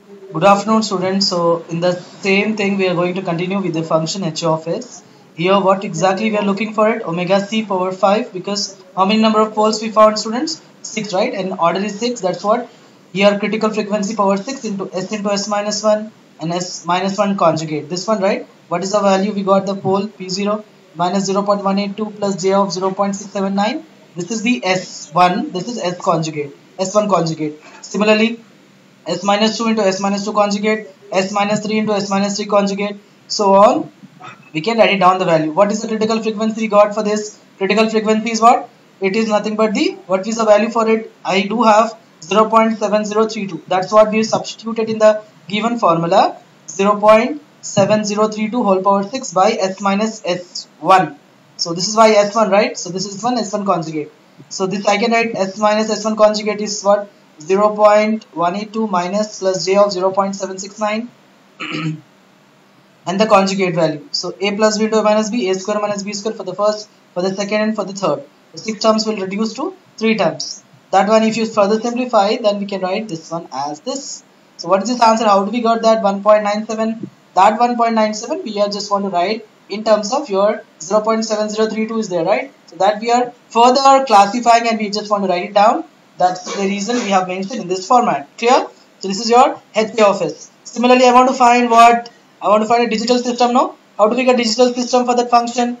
Good afternoon, students. So, in the same thing, we are going to continue with the function h of s. Here, what exactly we are looking for it? Omega c power 5, because how many number of poles we found, students? 6, right? And order is 6. That's what? Here, critical frequency power 6 into s minus 1 and s minus 1 conjugate. This one, right? What is the value? We got the pole p0 minus 0.182 plus j of 0.679. This is the s1. This is s conjugate. S1 conjugate. Similarly, s minus 2 into s minus 2 conjugate, s minus 3 into s minus 3 conjugate, so on. We can write it down the value. What is the critical frequency we got for this? Critical frequency is what? It is nothing but the, what is the value for it? I do have 0.7032. That's what we substituted in the given formula. 0.7032 whole power 6 by s minus s1. So this is why s1, right? So this is one s1 conjugate. So this I can write s minus s1 conjugate is what? 0.182 minus plus j of 0.769 and the conjugate value. So a plus b into a minus b, a square minus b square for the first, for the second and for the third. The 6 terms will reduce to 3 terms. That one, if you further simplify, then we can write this one as this. So what is this answer? How do we got that? 1.97. That 1.97 we are just want to write in terms of your 0.7032 is there, right? So that we are further classifying and we just want to write it down. That's the reason we have mentioned in this format. Clear? So this is your HA of S. Similarly, I want to find what? I want to find a digital system now. How do we get digital system for that function?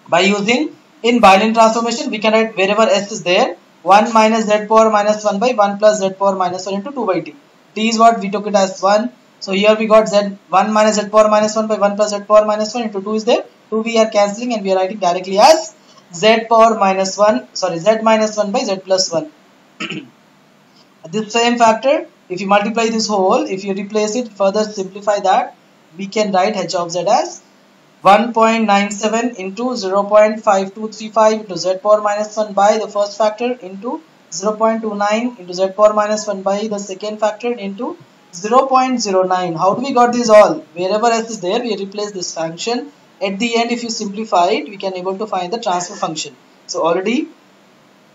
By using in Boolean transformation, we can write wherever S is there, 1 minus z power minus 1 by 1 plus z power minus 1 into 2 by t. T is what? We took it as 1. So here we got z 1 minus z power minus 1 by 1 plus z power minus 1 into 2 is there. 2 we are cancelling and we are writing directly as z power minus 1, sorry, z minus 1 by z plus 1. This same factor, if you multiply this whole, if you replace it, further simplify that, we can write h of z as 1.97 into 0.5235 into z power minus 1 by the first factor into 0.29 into z power minus 1 by the second factor into 0.09. How do we got these all? Wherever s is there, we replace this function. At the end, if you simplify it, we can able to find the transfer function. So already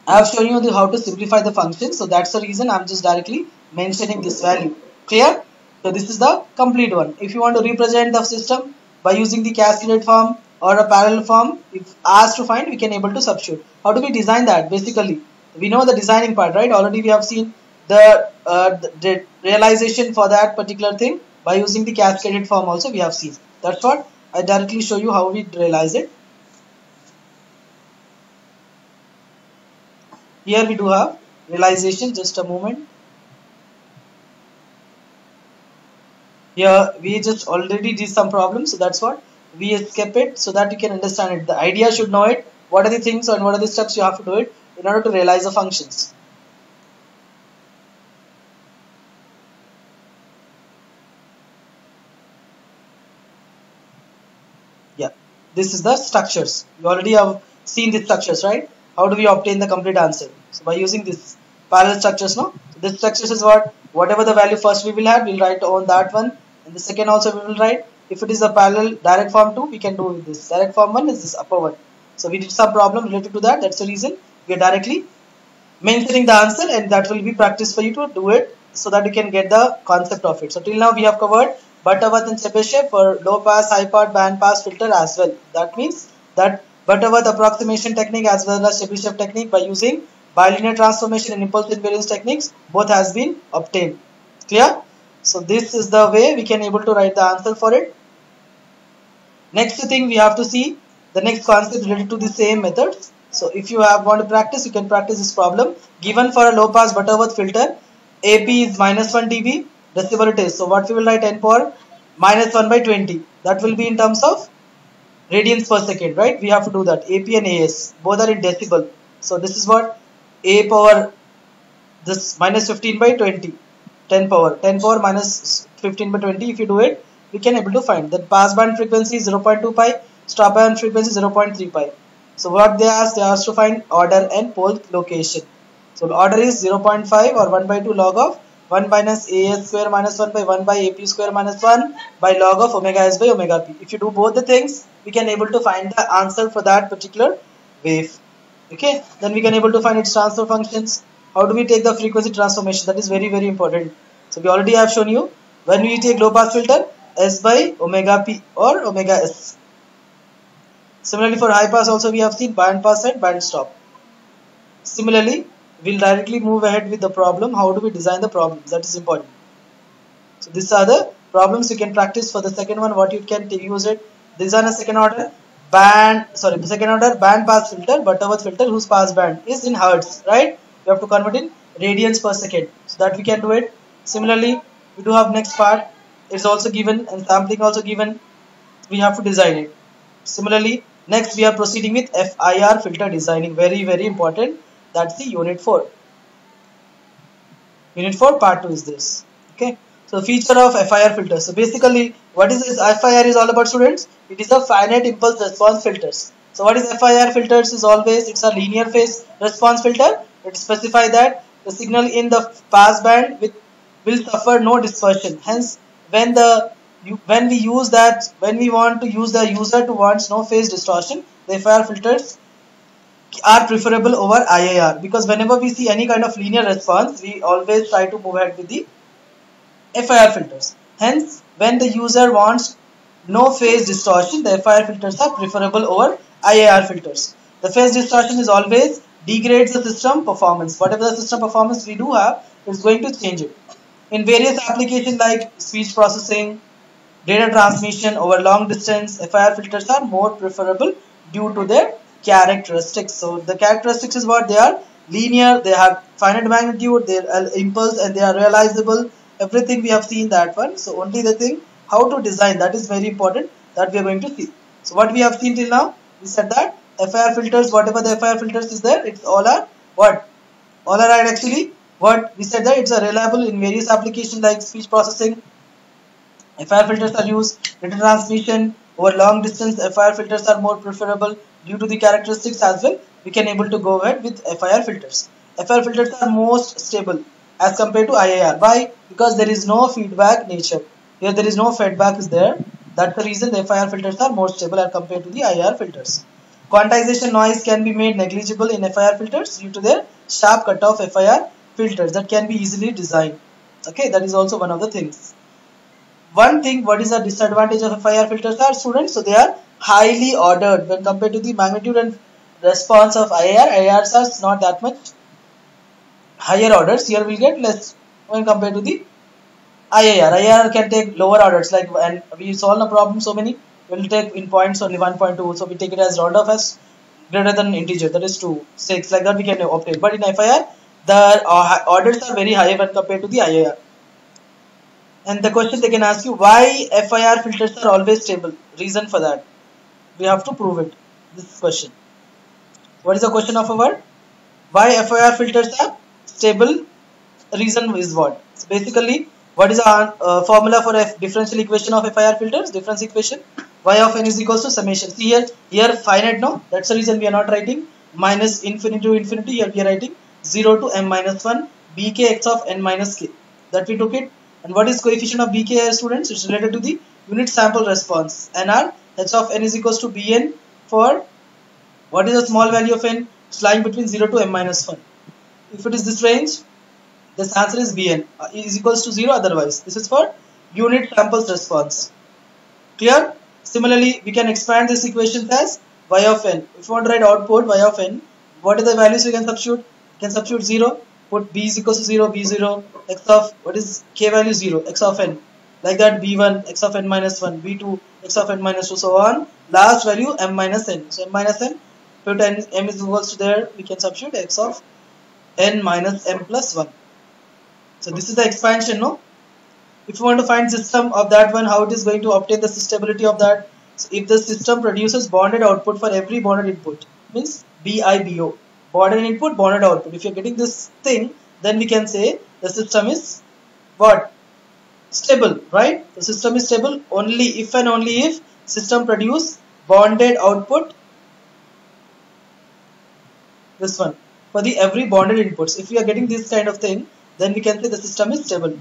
I have shown you how to simplify the function. So that's the reason I'm just directly mentioning this value. Clear? So this is the complete one. If you want to represent the system by using the cascaded form or a parallel form, if asked to find, we can able to substitute. How do we design that? Basically, we know the designing part, right? Already we have seen the realization for that particular thing by using the cascaded form also we have seen. That's what I directly show you how we realize it. Here we do have realization, just a moment. Here we just already did some problems, so that's what we escape it so that you can understand it. The idea should know it. What are the things and what are the steps you have to do it in order to realize the functions. Yeah, this is the structures. You already have seen the structures, right? How do we obtain the complete answer? So by using this parallel structures, no? So this structures is what? Whatever the value first we will have, we'll write on that one. And the second also we will write. If it is a parallel direct form 2, we can do with this. Direct form 1 is this upper one. So we did some problem related to that. That's the reason we are directly mentioning the answer, and that will be practice for you to do it so that you can get the concept of it. So till now we have covered Butterworth and Chebyshev for low pass, high pass, band pass filter as well. That means that Butterworth approximation technique as well as Chebyshev technique by using bilinear transformation and impulse invariance techniques both has been obtained. Clear? So this is the way we can able to write the answer for it. Next thing we have to see the next concept related to the same methods. So if you want to practice, you can practice this problem. Given for a low pass Butterworth filter, AP is minus 1 dB, decibel it is. So what we will write 10 power minus 1 by 20. That will be in terms of radians per second, right? We have to do that. AP and AS, both are in decibel. So this is what A power, this minus 15 by 20. 10 power minus 15 by 20. If you do it, we can able to find that passband frequency is 0.2 pi, stop band frequency is 0.3 pi. So what they asked to find order and pole location. So the order is 0.5 or 1 by 2 log of 1 minus AS square minus 1 by 1 by AP square minus 1 by log of omega S by omega P. If you do both the things, we can able to find the answer for that particular wave. Okay, then we can able to find its transfer functions. How do we take the frequency transformation? That is very important. So we already have shown you when we take low pass filter, S by omega P or omega S. Similarly for high pass also we have seen band pass and band stop. Similarly, we'll directly move ahead with the problem. How do we design the problems? That is important. So these are the problems you can practice for the second one. What you can use it. Design a second order band pass filter, Butterworth filter whose pass band is in hertz, right? You have to convert in radians per second, so that we can do it. Similarly, we do have next part. It's also given and sampling also given. We have to design it. Similarly, next we are proceeding with FIR filter designing. Very, very important. That's the unit 4. Unit 4 part 2 is this. Okay. So feature of FIR filter. So basically, what is this FIR is all about, students? It is a finite impulse response filters. So what is FIR filters is always, it's a linear phase response filter. It specify that the signal in the pass band will suffer no dispersion. Hence, when we use that, when we want to use the user to wants no phase distortion, the FIR filters are preferable over IIR, because whenever we see any kind of linear response, we always try to move ahead with the FIR filters. Hence, when the user wants no phase distortion, the FIR filters are preferable over IIR filters. The phase distortion is always degrades the system performance. Whatever the system performance we do have, it's going to change it. In various applications like speech processing, data transmission over long distance, FIR filters are more preferable due to their characteristics. So the characteristics is what they are: linear, they have finite magnitude, they are impulse, and they are realizable. Everything we have seen that one. So only the thing how to design, that is very important, that we are going to see. So what we have seen till now, we said that FIR filters, whatever the FIR filters is there, it's all are what? All are right actually. What we said that it's a reliable in various applications like speech processing. FIR filters are used. Data transmission over long distance, FIR filters are more preferable due to the characteristics as well. We can able to go ahead with FIR filters. FIR filters are most stable as compared to IIR. Why? Because there is no feedback nature. Here there is no feedback is there. That's the reason the FIR filters are more stable as compared to the IIR filters. Quantization noise can be made negligible in FIR filters due to their sharp cutoff FIR filters that can be easily designed. Okay, that is also one of the things. One thing, what is the disadvantage of FIR filters are, students? So they are highly ordered when compared to the magnitude and response of IIR. IIRs are not that much higher orders. Here we get less when compared to the IIR. IIR can take lower orders, like when we solve a problem so many, we'll take in points only 1.2, so we take it as round off as greater than integer, that is 2, 6, like that we can obtain. But in FIR, the orders are very high when compared to the IIR. And the question they can ask you, why FIR filters are always stable? Reason for that, we have to prove it. This question. What is the question of our? Why FIR filters are stable? Reason is what? So basically, what is our formula for a differential equation of FIR filters? Difference equation. Y of n is equals to summation. See here finite, no? That's the reason we are not writing minus infinity to infinity. Here we are writing 0 to m minus 1 bk x of n minus k. That we took it. And what is coefficient of bk here, students? It's related to the unit sample response. NR, h of n is equals to bn for what is the small value of n? It's lying between 0 to m minus 1. If it is this range, this answer is bn is equals to 0 otherwise. This is for unit samples response. Clear? Similarly, we can expand this equation as y of n. If you want to write output y of n, what are the values we can substitute? You can substitute 0. Put b is equals to 0, b0, x of, what is k value 0, x of n, like that b1, x of n minus 1, b2, x of n minus 2, so on, last value m minus n. So m minus n, put n, m is equals to there, we can substitute x of n minus m plus 1. So this is the expansion, no? If you want to find system of that one, how it is going to obtain the stability of that? So if the system produces bonded output for every bonded input, means BIBO. Bonded input, bonded output. If you're getting this thing, then we can say the system is what? Stable, right? The system is stable only if and only if system produce bonded output. This one for the every bonded inputs. If we are getting this kind of thing, then we can say the system is stable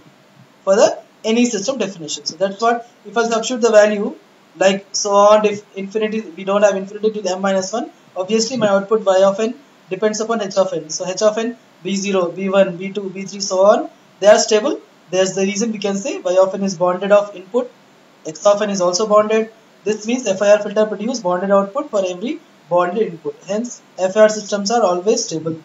for the any system definition. So that's what, if I substitute the value like so on, if infinity, we don't have infinity to the m minus 1, obviously my output y of n depends upon h of n. So h of n, b0, b1, b2, b3, so on, they are stable There's the reason we can say y of n is bounded of input, x of n is also bounded. This means FIR filter produce bounded output for every bounded input. Hence, FIR systems are always stable.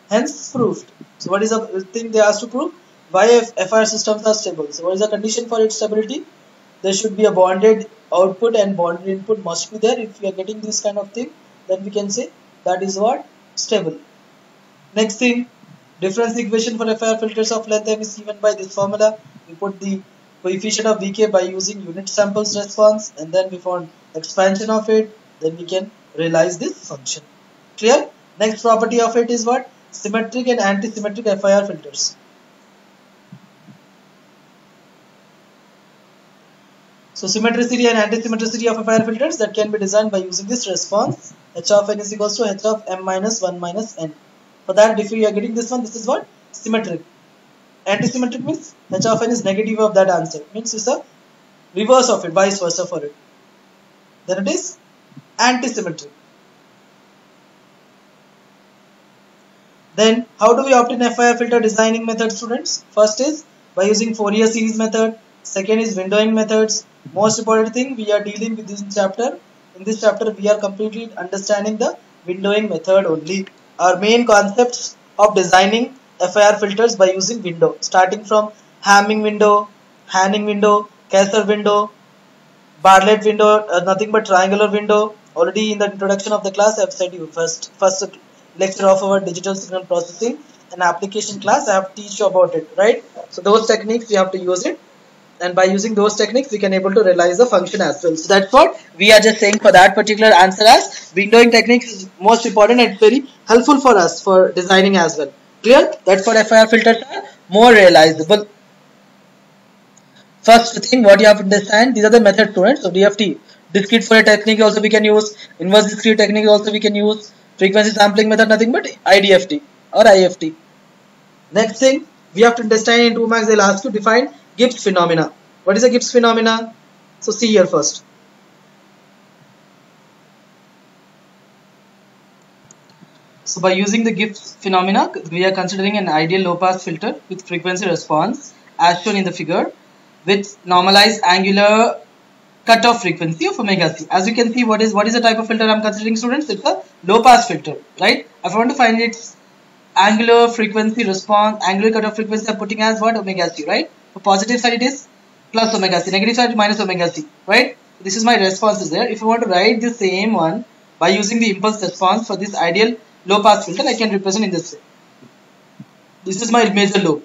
Hence, proved. So, what is the thing they asked to prove? Why FIR systems are stable? So, what is the condition for its stability? There should be a bounded output and bounded input must be there. If we are getting this kind of thing, then we can say that is what? Stable. Next thing, difference equation for FIR filters of length m is given by this formula. We put the coefficient of Vk by using unit samples response, and then we found expansion of it. Then we can realize this function. Clear? Next property of it is what? Symmetric and anti-symmetric FIR filters. So symmetricity and anti-symmetricity of FIR filters that can be designed by using this response. H of n is equals to h of m minus 1 minus n. For that, if we are getting this one, this is what? Symmetric. Anti-symmetric means h of n is negative of that answer. Means it's a reverse of it, vice versa for it. Then it is anti-symmetric. Then how do we obtain FIR filter designing method, students? First is by using Fourier series method. Second is windowing methods. Most important thing we are dealing with this chapter. In this chapter we are completely understanding the windowing method only. Our main concepts of designing FIR filters by using window, starting from Hamming window, Hanning window, Kaiser window, Bartlett window, nothing but triangular window. Already in the introduction of the class I have said you first lecture of our digital signal processing and application class I have teach you about it, right? So those techniques we have to use it, and by using those techniques we can able to realize the function as well. So that's what we are just saying for that particular answer, as windowing techniques is most important and very helpful for us for designing as well. Clear? That's what FIR filters are more realizable. First thing what you have to understand, these are the method, students. So DFT, discrete Fourier technique also we can use, inverse discrete technique also we can use, frequency sampling method nothing but IDFT or IFT. Next thing we have to understand, in 2 marks they'll ask you define Gibbs phenomena. What is a Gibbs phenomena? So see here first. So by using the Gibbs phenomena, we are considering an ideal low pass filter with frequency response as shown in the figure, with normalized angular cutoff frequency of omega c. As you can see, what is the type of filter I am considering, students? It's a low pass filter, right? If I want to find its angular frequency response, angular cutoff frequency, I am putting as what? Omega c, right? For positive side it is plus omega c, negative side minus omega c, right? This is my response is there. If you want to write the same one by using the impulse response for this ideal low pass filter, I can represent in this way. This is my major lobe.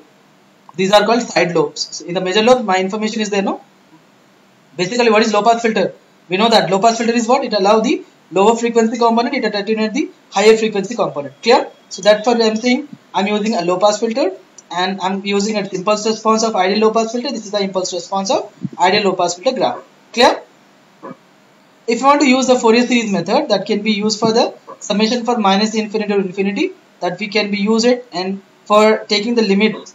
These are called side lobes. So in the major lobe, my information is there, no? Basically, what is low pass filter? We know that low pass filter is what? It allows the lower frequency component, it attenuates the higher frequency component. Clear? So that's what I am saying. I am using a low pass filter and I am using an impulse response of ideal low pass filter. This is the impulse response of ideal low pass filter graph. Clear? If you want to use the Fourier series method, that can be used for the summation for minus infinity to infinity, that we can be use it, and for taking the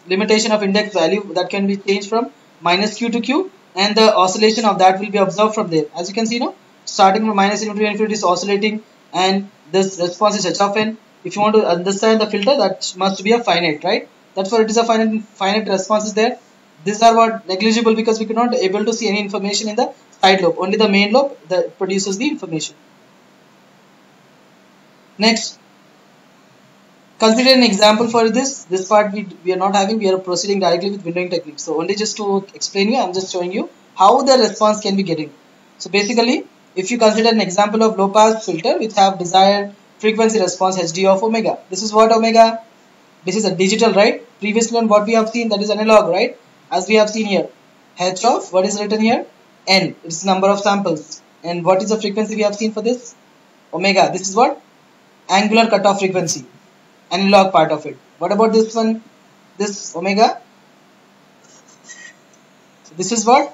limitation of index value, that can be changed from minus q to q, and the oscillation of that will be observed from there. As you can see, no, starting from minus infinity to infinity is oscillating, and this response is h of n. If you want to understand the filter, that must be a finite, right? That's why it is a finite response is there. These are what negligible because we could not able to see any information in the side lobe. Only the main lobe that produces the information. Next, consider an example for this. This part we are not having. We are proceeding directly with windowing technique. So only just to explain you, I am just showing you how the response can be getting. So basically, if you consider an example of low pass filter which have desired frequency response HD of omega. This is what omega? This is a digital, right? Previously on what we have seen, that is analog, right? As we have seen here, h of what is written here? N. It's number of samples. And what is the frequency we have seen for this? Omega. This is what? Angular cutoff frequency. Analog part of it. What about this one? This omega? So this is what?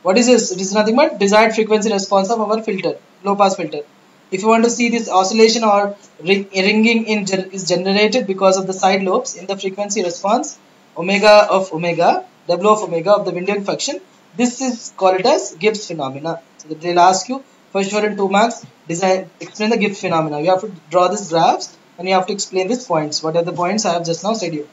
What is this? It is nothing but desired frequency response of our filter, low pass filter. If you want to see this oscillation or ringing is generated because of the side lobes in the frequency response, omega of omega, W of omega of the windowing function, this is called it as Gibbs phenomena. So they'll ask you for sure in 2 marks, explain the Gibbs phenomena. You have to draw these graphs and you have to explain these points. What are the points I have just now said you?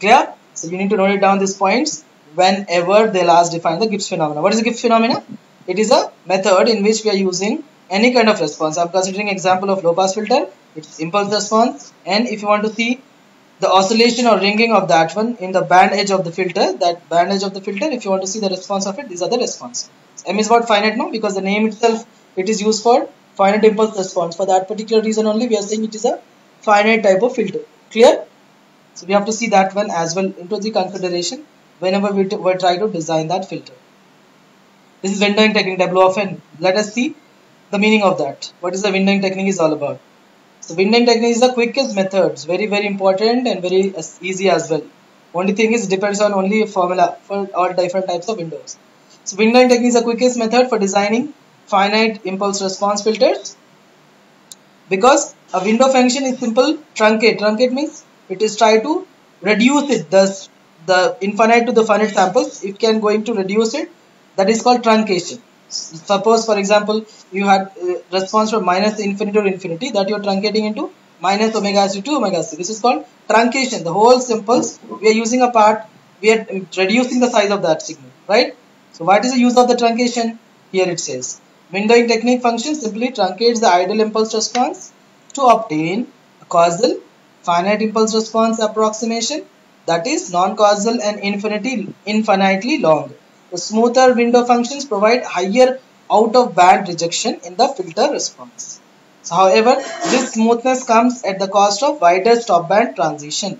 Clear? So you need to note it down these points whenever they'll ask define the Gibbs phenomena. What is the Gibbs phenomena? It is a method in which we are using any kind of response. I'm considering example of low pass filter. It's impulse response, and if you want to see the oscillation or ringing of that one in the band edge of the filter, that band edge of the filter, if you want to see the response of it, these are the response. M is what? Finite, no? Because the name itself, it is used for finite impulse response. For that particular reason only, we are saying it is a finite type of filter. Clear? So we have to see that one as well into the consideration whenever we try to design that filter. This is windowing technique, W of n. Let us see the meaning of that. What is the windowing technique is all about? So windowing technique is the quickest methods, very important and very easy as well. Only thing is depends on only a formula for all different types of windows. So windowing technique is the quickest method for designing finite impulse response filters, because a window function is simple truncate. Truncate means it is try to reduce it, thus the infinite to the finite samples. It can going to reduce it. That is called truncation. Suppose for example you had response from minus infinity to infinity, that you are truncating into minus omega c to omega c. This is called truncation. The whole simples we are using a part, we are reducing the size of that signal, right? So what is the use of the truncation? Here it says windowing technique function simply truncates the ideal impulse response to obtain a causal finite impulse response approximation that is non-causal and infinitely long. The smoother window functions provide higher out-of-band rejection in the filter response. So, however, this smoothness comes at the cost of wider stop-band transition.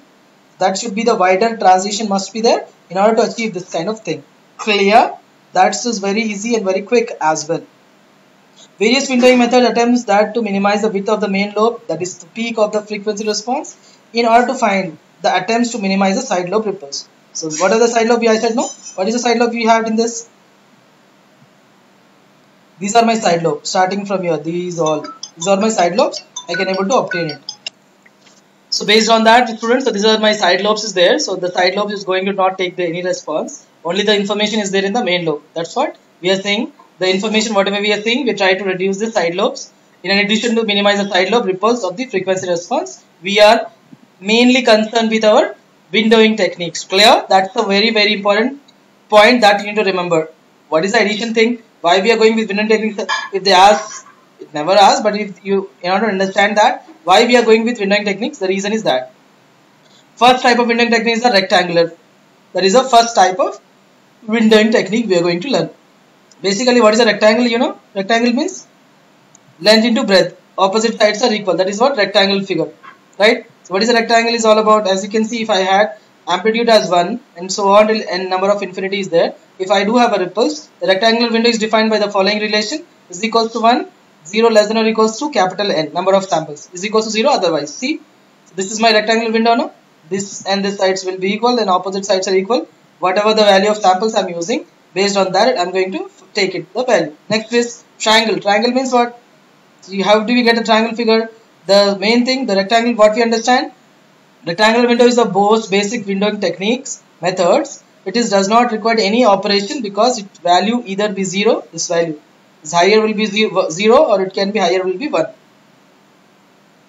That should be the wider transition must be there in order to achieve this kind of thing. Clear? That's just very easy and very quick as well. Various windowing method attempts that to minimize the width of the main lobe, that is the peak of the frequency response, in order to find the attempts to minimize the side lobe ripples. So what are the side lobe? I said no. What is the side lobe we have in this? These are my side lobes. Starting from here, these are my side lobes. I can able to obtain it. So based on that, students, so these are my side lobes is there. So the side lobe is going to not take any response. Only the information is there in the main lobe. That's what we are saying. The information, whatever we are saying, we try to reduce the side lobes. In addition to minimize the side lobe ripples of the frequency response, we are mainly concerned with our windowing techniques. Clear? That's a very important point that you need to remember. What is the addition thing? Why we are going with windowing techniques? If they ask, it never asks, but if you in order to understand that why we are going with windowing techniques, the reason is that first type of windowing technique is the rectangular. That is the first type of windowing technique we are going to learn. Basically, what is a rectangle? You know, rectangle means length into breadth. Opposite sides are equal. That is what rectangle figure, right? So what is a rectangle is all about? As you can see, if I had amplitude as 1 and so on till n number of infinity is there, if I do have a ripples, the rectangular window is defined by the following relation: is equals to 1, 0 less than or equals to capital N number of samples is equals to 0 otherwise. See, so this is my rectangular window now. This and this sides will be equal and opposite sides are equal. Whatever the value of samples I'm using, based on that I'm going to take it the value. Next is triangle. Triangle means what? So how do we get a triangle figure? The main thing, the rectangle, what we understand, rectangular window is the most basic windowing techniques methods. It does not require any operation because its value either be 0, this value is higher will be 0 or it can be higher will be 1.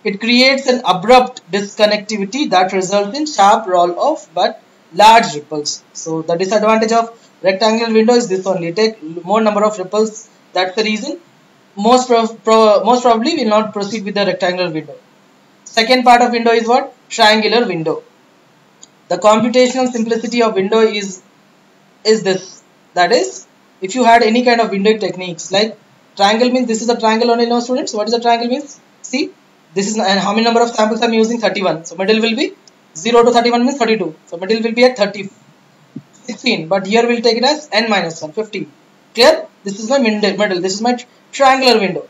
It creates an abrupt disconnectivity that results in sharp roll off but large ripples. So the disadvantage of rectangular window is this only, take more number of ripples. That's the reason most probably will not proceed with the rectangular window. Second part of window is what? Triangular window. The computational simplicity of window is this. That is, if you had any kind of windowing techniques like triangle means this is a triangle only now students. What is a triangle means? See, this is and how many number of samples I'm using? 31. So middle will be 0 to 31 means 32. So middle will be at 16. But here we'll take it as n minus 1, 15. Clear? This is my middle. This is my triangular window.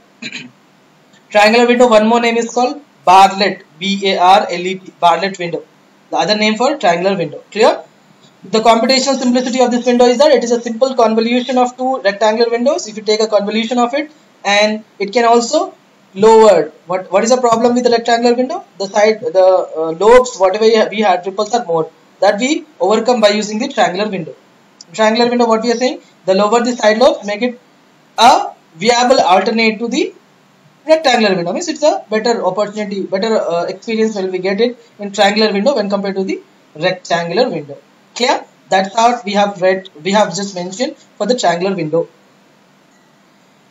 Triangular window, one more name is called Bartlett. B-A-R-L-E-T. Bartlett window. The other name for triangular window. Clear? The computational simplicity of this window is that it is a simple convolution of two rectangular windows. If you take a convolution of it, and it can also lowered. What is the problem with the rectangular window? The side, the lobes, whatever we had, ripples are more. That we overcome by using the triangular window. Triangular window, what we are saying, the lower the side lobes, make it a viable alternate to the rectangular window. Means it's a better opportunity, better experience when we get it in triangular window when compared to the rectangular window. Clear? That's how we have just mentioned for the triangular window.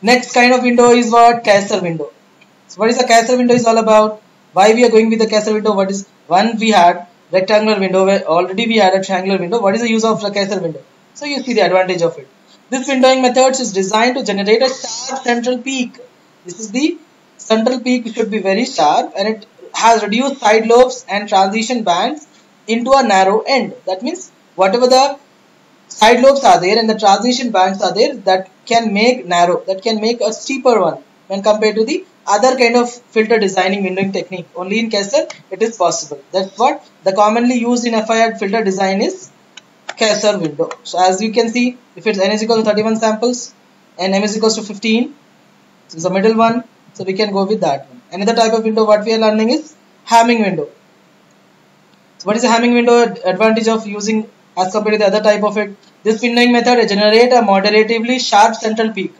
Next kind of window is what? Castle window. So what is the castle window is all about? Why we are going with the castle window? What is one we had rectangular window where already we had a triangular window. What is the use of the castle window? So you see the advantage of it. This windowing method is designed to generate a sharp central peak. This is the central peak should be very sharp and it has reduced side lobes and transition bands into a narrow end. That means whatever the side lobes are there and the transition bands are there, that can make narrow, that can make a steeper one when compared to the other kind of filter designing windowing technique. Only in Kessel it is possible. That's what the commonly used in FIR filter design is Kessel window. So as you can see, if it's n is equal to 31 samples and m is equals to 15, so it's the middle one, so we can go with that one. Another type of window what we are learning is Hamming window. So what is the Hamming window advantage of using as compared to the other type of it? This windowing method generate a moderatively sharp central peak.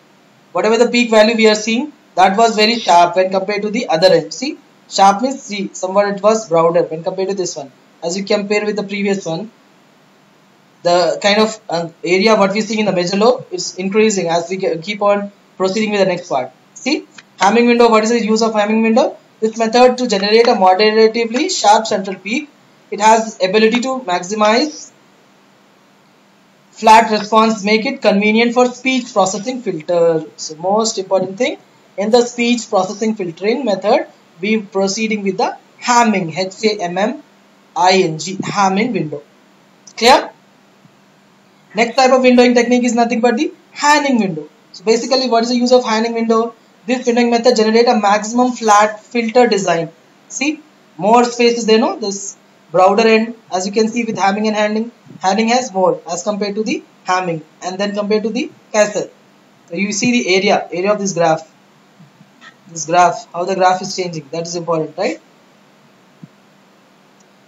Whatever the peak value we are seeing, that was very sharp when compared to the other end. See, sharp means see, somewhat it was broader when compared to this one. As you compare with the previous one, the kind of area what we see in the major lobe is increasing as we keep on proceeding with the next part. See, Hamming window, what is the use of Hamming window? This method to generate a moderatively sharp central peak. It has ability to maximize flat response, make it convenient for speech processing filter. So most important thing in the speech processing filtering method, we proceeding with the Hamming, H-A-M-M-I-N-G, Hamming window. Clear? Next type of windowing technique is nothing but the Hanning window. So basically what is the use of Hanning window? This windowing method generate a maximum flat filter design. See, more space is there, no? This broader end, as you can see with Hamming and Hanning. Hanning has more as compared to the Hamming and then compared to the Castle. So you see the area of this graph. This graph, how the graph is changing, that is important, right?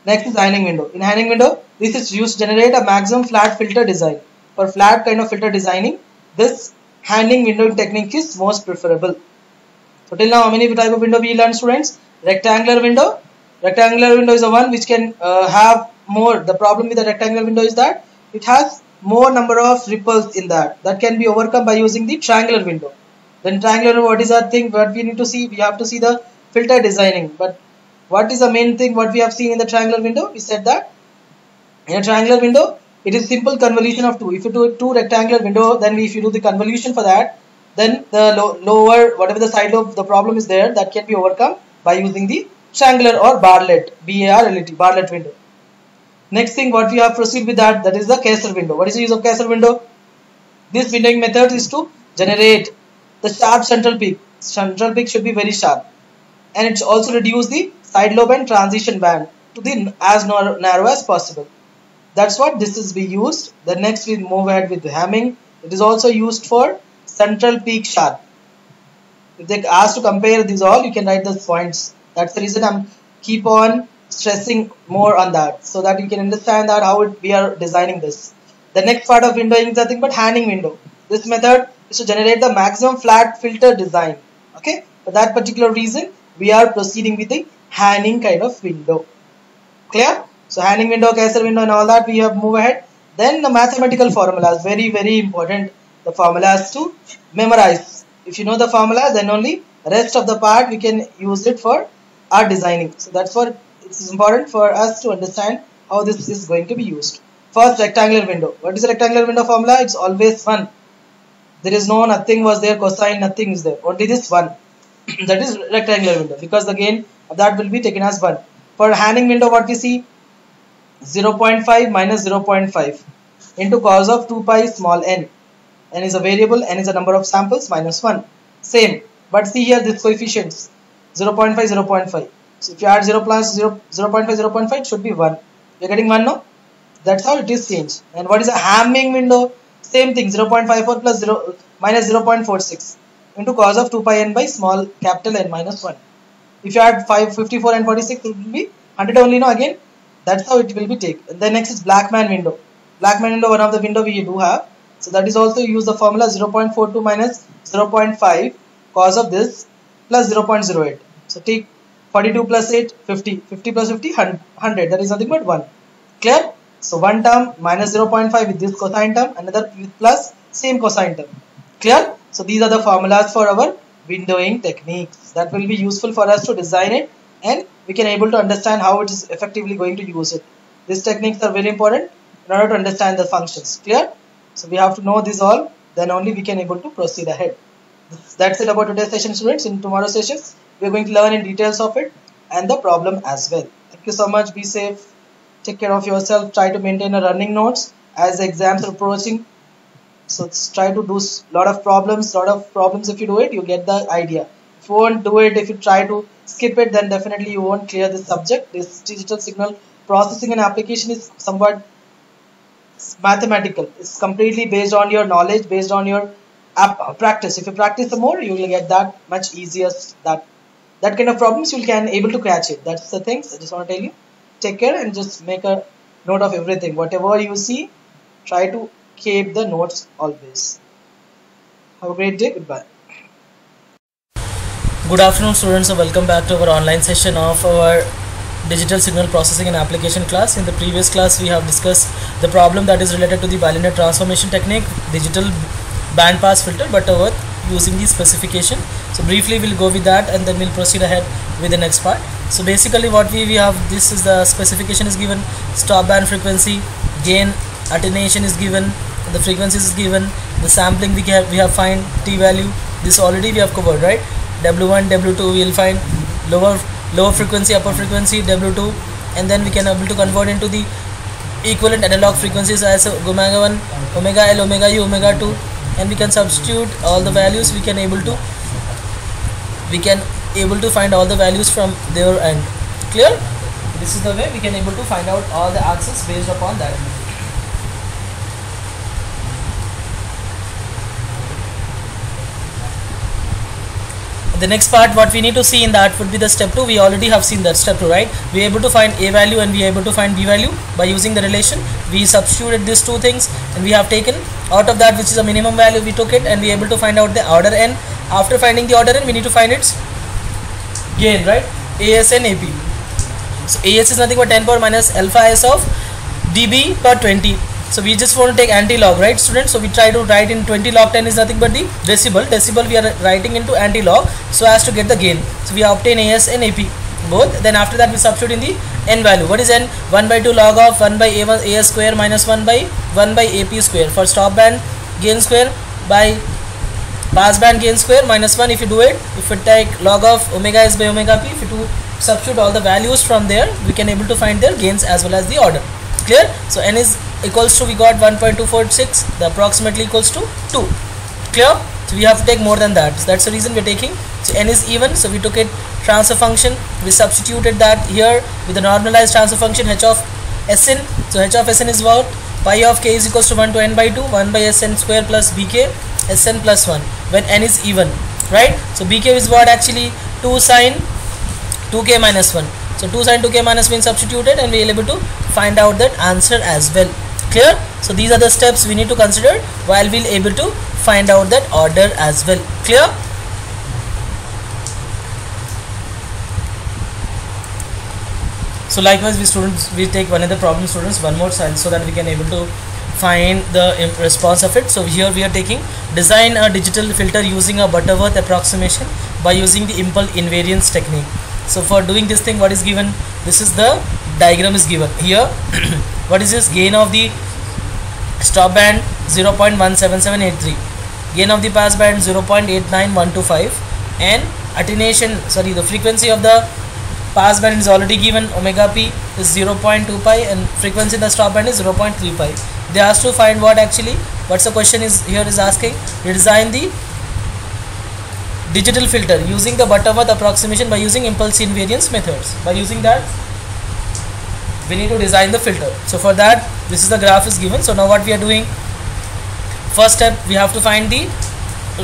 Next is Hanning window. In Hanning window, this is used to generate a maximum flat filter design. For flat kind of filter designing, this Hanning window technique is most preferable. So till now, how many type of window we learned, students? Rectangular window. Rectangular window is the one which can have more. The problem with the rectangular window is that it has more number of ripples in that. That can be overcome by using the triangular window. Then triangular, what is our thing? What we need to see? We have to see the filter designing. But what is the main thing what we have seen in the triangular window? We said that in a triangular window, it is simple convolution of two. If you do two rectangular window, then if you do the convolution for that, then the lower, whatever the side of the problem is there, that can be overcome by using the triangular or Bartlett, B-A-R-L-E-T, Bartlett window. Next thing what we have proceed with that is the Kessel window. What is the use of Kessel window? This windowing method is to generate the sharp central peak. Central peak should be very sharp. And it's also reduce the side lobe and transition band to the as narrow as possible. That's what this is be used. The next we move ahead with the Hamming. It is also used for central peak sharp. If they ask to compare these all, you can write those points. That's the reason I'm keep on stressing more on that, so that you can understand that how we are designing this. The next part of windowing is nothing but Hanning window. This method is to generate the maximum flat filter design. Okay, for that particular reason, we are proceeding with the Hanning kind of window. Clear? So Hanning window, Kessel window and all that we have move ahead. Then the mathematical formulas, very important. The formulas to memorize. If you know the formula, then only rest of the part we can use it for our designing. So that's what it is important for us to understand how this is going to be used. First, rectangular window. What is the rectangular window formula? It's always 1. There is no nothing was there, cosine, nothing is there. Only this 1. That is rectangular window, because the gain of that will be taken as 1. For Hanning window, what we see? 0.5 minus 0.5 into cos of 2 pi small n. N is a variable, n is a number of samples, minus 1. Same, but see here this coefficients 0.5, 0.5. So if you add 0 plus 0, 0.5, 0.5, it should be 1. You're getting 1 now? That's how it is changed. And what is a Hamming window? Same thing, 0.54 plus 0 minus 0.46 into cos of 2 pi n by small capital N minus 1. If you add 54 and 46, it will be 100 only now again. That's how it will be taken. The next is Blackman window. Blackman window, one of the window we do have. So that is also use the formula 0.42 minus 0.5 cos of this plus 0.08. So take 42 plus 8, 50. 50 plus 50, 100. That is nothing but 1. Clear? So one term minus 0.5 with this cosine term, another with plus same cosine term. Clear? So these are the formulas for our windowing techniques that will be useful for us to design it, and we can able to understand how it is effectively going to use it. These techniques are very important in order to understand the functions. Clear? So we have to know this all, then only we can able to proceed ahead. That's it about today's session, students. In tomorrow's sessions, we are going to learn in details of it and the problem as well. Thank you so much. Be safe. Take care of yourself. Try to maintain a running notes as the exams are approaching. So try to do lot of problems. If you do it, you get the idea. If you won't do it, if you try to skip it, then definitely you won't clear this subject. This digital signal processing and application is somewhat mathematical. It's completely based on your knowledge, based on your practice. If you practice some more, you will get that much easier. That kind of problems you can able to catch it. That's the things I just want to tell you. Take care and just make a note of everything. Whatever you see, try to keep the notes always. Have a great day. Goodbye. Good afternoon, students, and welcome back to our online session of our digital signal processing and application class. In the previous class, we have discussed the problem that is related to the bilinear transformation technique, digital band pass filter, Butterworth, using the specification. So briefly we'll go with that and then we'll proceed ahead with the next part. So basically what we have, this is the specification is given, stop band frequency, gain, attenuation is given, the frequencies is given, the sampling we have find t value. This already we have covered, right? W1, W2 we will find lower frequency, upper frequency, W2, and then we can able to convert into the equivalent analog frequencies as omega 1, omega L, omega U, omega 2, and we can substitute all the values. We can able to find all the values from their end. Clear? This is the way we can able to find out all the answers based upon that. The next part what we need to see in that would be the step 2. We already have seen that step 2, right? We are able to find a value and we are able to find b value by using the relation. We substituted these two things and we have taken out of that which is a minimum value, we took it and we are able to find out the order n. After finding the order n, we need to find its gain, right? AS and AP. So AS is nothing but 10 power minus alpha s of dB per 20. So we just want to take anti-log, right, students? So we try to write in 20 log 10 is nothing but the decibel. Decibel we are writing into anti-log so as to get the gain. So we obtain AS and AP both. Then after that we substitute in the n value. What is n? 1 by 2 log of 1 by A1 AS square minus 1 by AP square for stop band gain square by pass band gain square minus 1 if you do it. If you take log of omega s by omega p, if you do substitute all the values from there, we can able to find their gains as well as the order. Clear? So n is equals to, we got 1.246, the approximately equals to 2. Clear? So we have to take more than that. So that's the reason we're taking. So n is even, so we took it transfer function, we substituted that here with the normalized transfer function h of Sn. So h of Sn is what? Pi of k is equals to 1 to n by 2, 1 by Sn square plus bk Sn plus 1 when n is even, right? So bk is what actually 2 sine 2k minus 1. So 2 sine 2k minus 1 substituted and we are able to find out that answer as well. Clear? So these are the steps we need to consider while we'll able to find out that order as well. Clear? So likewise we take one of the problem, students, one more side so that we can able to find the response of it. So here we are taking design a digital filter using a Butterworth approximation by using the impulse invariance technique. So for doing this thing, what is given? This is the diagram is given here. What is this? Gain of the stop band 0.17783, gain of the pass band 0.89125, and attenuation, the frequency of the pass band is already given, omega p is 0.2 pi and frequency in the stop band is 0.3 pi. They asked to find what actually, what's the question is here is asking, design the digital filter using the Butterworth approximation by using impulse invariance methods. By using that, we need to design the filter. So for that, this is the graph is given. So now what we are doing, first step we have to find the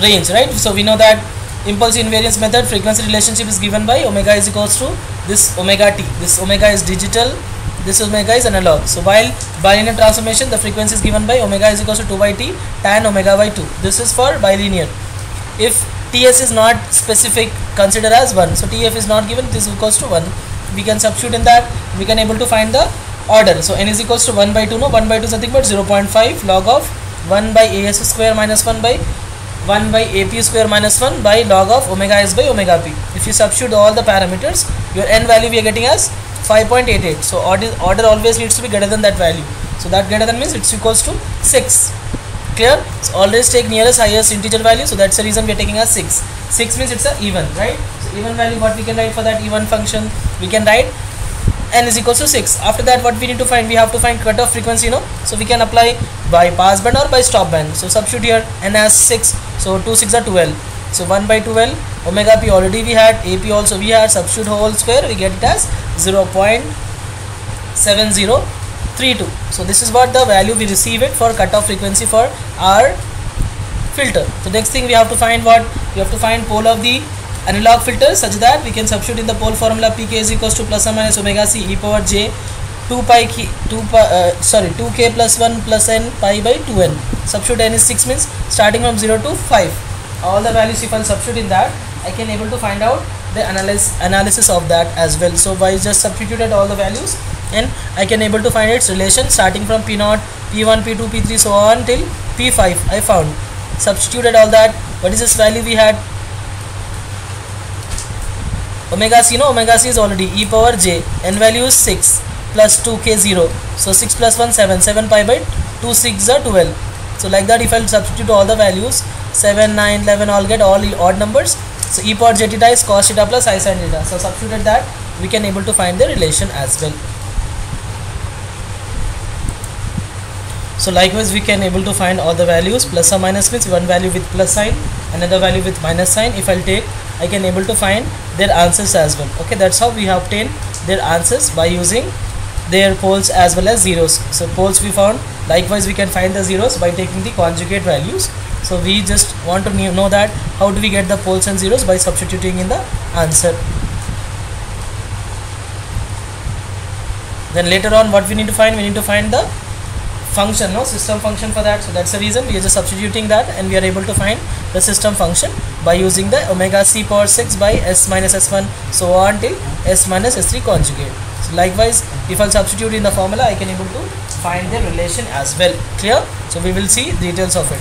range, right? So we know that impulse invariance method frequency relationship is given by omega is equals to this omega t. This omega is digital, this omega is analog. So while bilinear transformation, the frequency is given by omega is equals to 2 by t tan omega by 2. This is for bilinear. If TS is not specific, consider as 1. So TF is not given, this is equals to 1. We can substitute in that, we can able to find the order. So n is equals to 1 by 2. No, 1 by 2 is nothing but 0.5 log of 1 by as square minus 1 by ap square minus 1 by log of omega s by omega p. If you substitute all the parameters, your n value we are getting as 5.88. So order always needs to be greater than that value. So that greater than means it's equals to 6. Clear? So always take nearest highest integer value. So that's the reason we are taking as 6. 6 means it's a even, right? So even value, what we can write for that even function, we can write n is equals to 6. After that, what we need to find, we have to find cutoff frequency, you know. So we can apply by pass band or by stop band. So substitute here n as 6. So 2 6 are 12. So 1 by 12, omega p already we had, ap also we had, substitute whole square, we get it as 0.7032. So this is what the value we receive it for cutoff frequency for our filter. So next thing we have to find what? We have to find pole of the analog filter such that we can substitute in the pole formula pk is equals to plus or minus omega c e power j 2k plus 1 plus n pi by 2n. Substitute n is 6 means starting from 0 to 5. All the values if I substitute in that, I can able to find out the analysis of that as well. So I just substituted all the values and I can able to find its relation starting from p0, p1, p2, p3 so on till p5. I found, substituted all that. What is this value we had? Omega c, no, omega c is already e power j, n value is 6 plus 2k 0. So 6 plus 1 7, 7 pi by 2 6 are 12. So like that if I substitute all the values 7, 9, 11 all get all odd numbers. So e power j theta is cos theta plus I sin theta. So substituted that, we can able to find the relation as well. So likewise we can able to find all the values. Plus or minus means one value with plus sign, another value with minus sign. If I'll take, I can able to find their answers as well. Okay, that's how we have obtained their answers by using their poles as well as zeros. So poles we found, likewise we can find the zeros by taking the conjugate values. So we just want to know that how do we get the poles and zeros by substituting in the answer. Then later on what we need to find, we need to find the function, no, system function for that. So that's the reason we are just substituting that and we are able to find the system function by using the omega c power 6 by s minus s1 so on till s minus s3 conjugate. So likewise if I substitute in the formula, I can able to find the relation as well. Clear? So we will see details of it.